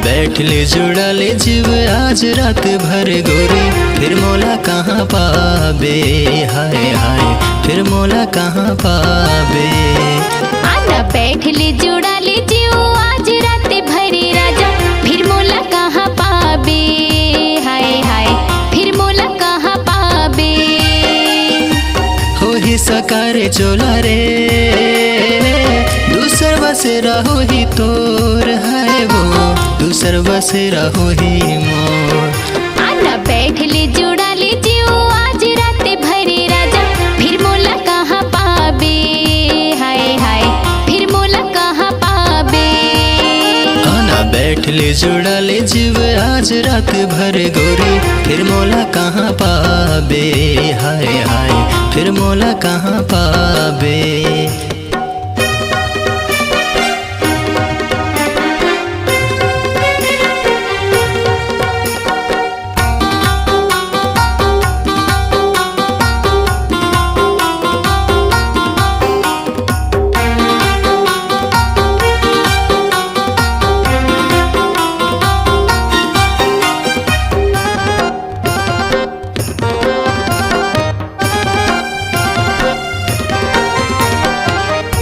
बैठ ले जुड़ा ले जीव आज रात भर गोरी, फिर मोला कहाँ पाबे, हाय हाय फिर मोला कहाँ पाबे। आना बैठ ले जुड़ा ले जीव आज रात भर राजा, फिर मोला कहाँ पाबे, हाय हाय फिर मोला कहाँ पाबे। हो ही सकारे चोला रे दूसर बसेरा हो ही तोर, है वो दूसर बसेरा हो ही मोर। आना बैठ ले जुड़ा ले जीव आज रात भर राजा, फिर मोला कहाँ पाबे, हाय हाय फिर मोला कहाँ पाबे। आना बैठ ले जुड़ा ले जीव आज रात भर गोरी, फिर मोला कहाँ पाबे, हाय हाय फिर मोला कहाँ पाबे।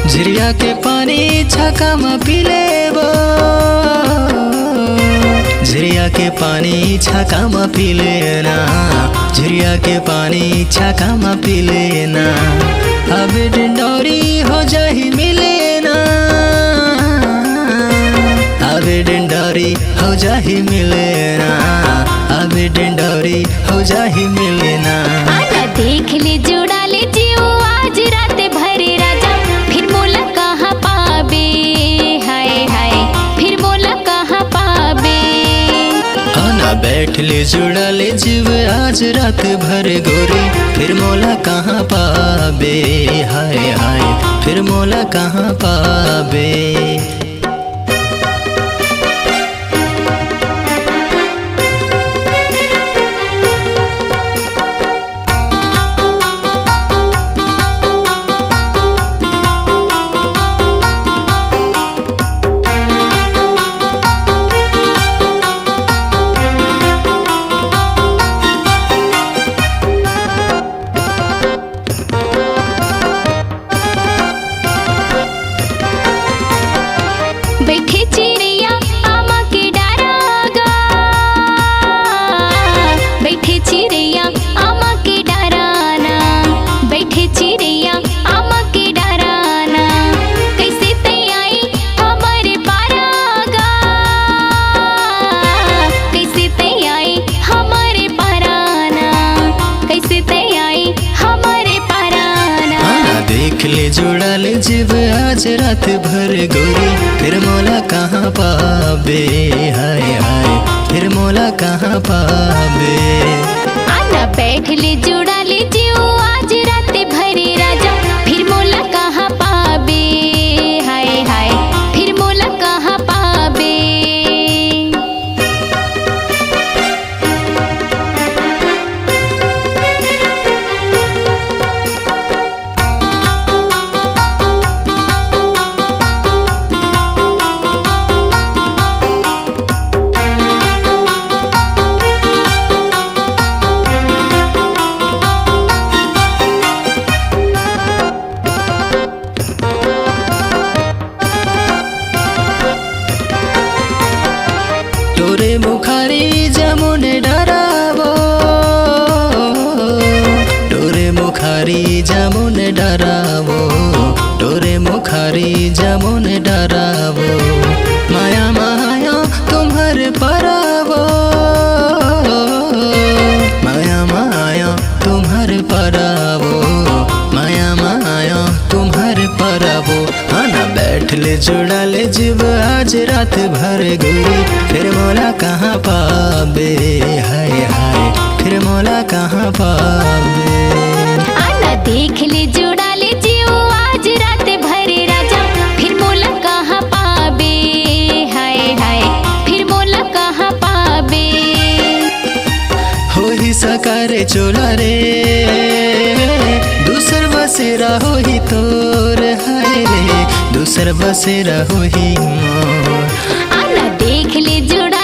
झिरिया के पानी छका म पीलेबो, झिरिया के पानी छका म पीलेना, झिरिया के पानी छका म पीलेना। अब डिंडोरी हो जाही मिलेना, अब डिंडोरी हो जाही मिलेना, अब डिंडोरी हो जाही मिलेना। आना देख ले जुड़ा ले जीव आज रात भर राजा, फिर मोला कहाँ पाबे, हाय हाय फिर मोला कहाँ पाबे। आना बैठ ले जुड़ा ले जीव आज रात भर गोरी, फिर मोला कहाँ पाबे, हाय हाय फिर मोला कहाँ पाबे। बैठे चिड़ैया आमा के डारागा, बैठे चिड़ैया आमा के डाराना, बैठे चिड़ैया आमा के डाराना। कैसे तैयाई हमारे पारागा, कैसे तैयाई हमारे पाराना, कैसे तैयाई हमारे पाराना। आना देख ले जुड़ा ले जीव आज रात भर गोरी, फिर मोला कहाँ पाबे, हाय हाय फिर मोला कहाँ पाबे। आना बैठ ले जुड़ा ले जीव आज रात भर राजा, फिर मोला कहाँ पाबे, हाय हाय फिर मोला कहाँ पाबे। तोरे मुखारी जमुन डरावो, तोरे मुखारी जमुन डरावो, तोरे मुखारी जमुन डरावो। माया माया तुम्हार परावो, माया माया तुम्हार परावो, माया माया तुम्हार परावो। आना बैठ ले जुड़ा ले जीव आज रात भर गोरी, फिर मोला कहाँ पाबे, हाय हाय फिर मोला कहाँ पाबे। आना देख ले जुड़ा ले जीव आज रात भर राजा, फिर मोला कहाँ पाबे, हाय हाय फिर मोला कहाँ पाबे। हो ही सकारे चोला रे दूसर बसेरा हो ही तोर, हाय रे दूसर बसेरा हो ही मोर। आना देख ले जुड़ा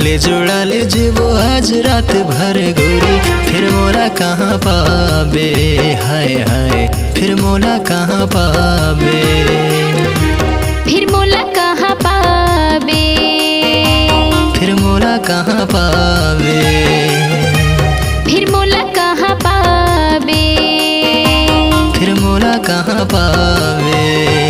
ले जुड़ा ले जीवो आज रात भर गोरी, फिर मोला कहाँ पाबे, हाय हाय फिर मोला कहाँ पाबे, फिर मोला कहाँ पाबे, फिर मोला कहाँ पाबे, फिर मोला कहाँ पाबे, फिर मोला कहाँ पाबे।